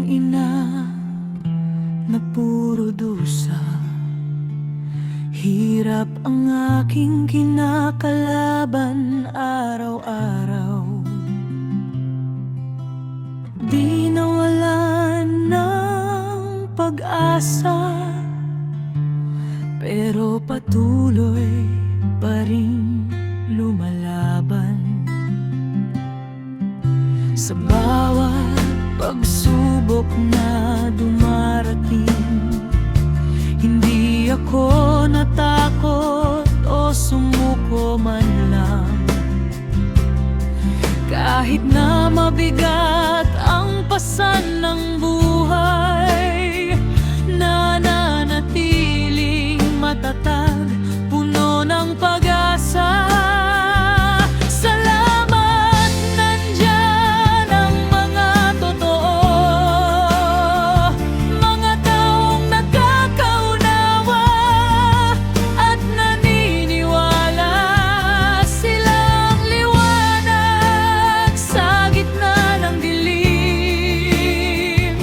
ina na puro dusa. Hirap ang aking kinakalaban araw-araw. Di nawalan ng pag-asa, pero patuloy pa rin lumalaban. Sa bawat pagsubok na dumarating, hindi ako natakot o sumuko man lang. Kahit na mabigat ang pasan ng buhay, nananatiling matatag, puno ng pag-asa. Salamat, nandyan ang mga totoo, mga taong nakakaunawa at naniniwala. Silang liwanag sa gitna ng dilim.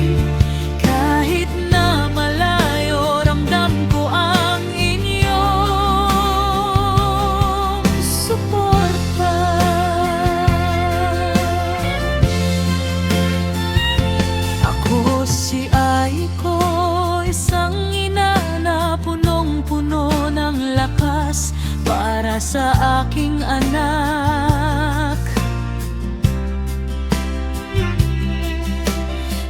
Kahit na malayo, ramdam ko ang inyong suporta. Ako si Aiko, isang ina na punong-puno ng lakas para sa aking anak.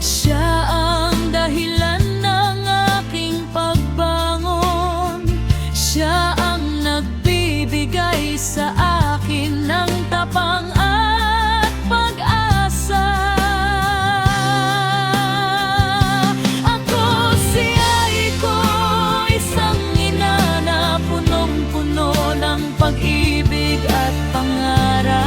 Siya ang dahilan ng aking pagbangon. Siya ang nagbibigay sa akin ng tapang at pag-asa. Ako si Aiko, isang ina na punong-puno ng pag-ibig at pangarap.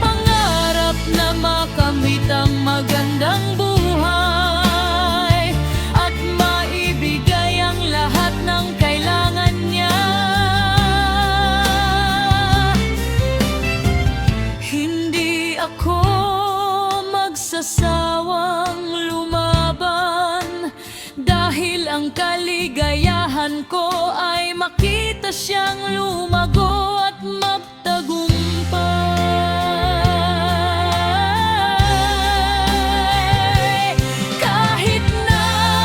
Pangarap na makamit ang magandang buhay at maibigay ang lahat ng kailangan niya. Hindi ako magsasawang lumaban, dahil ang kaligayahan ko ay makita siyang lumago at magtagumpay. Kahit na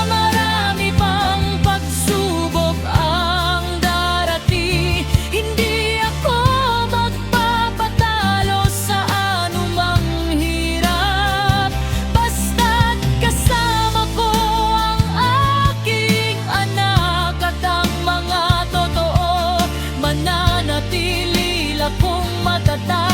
marami pang pagsubok ang darating, hindi ako magpapatalo sa anumang hirap. Basta't kasama ko ang aking anak at ang mga totoo, mananatili akong matatag.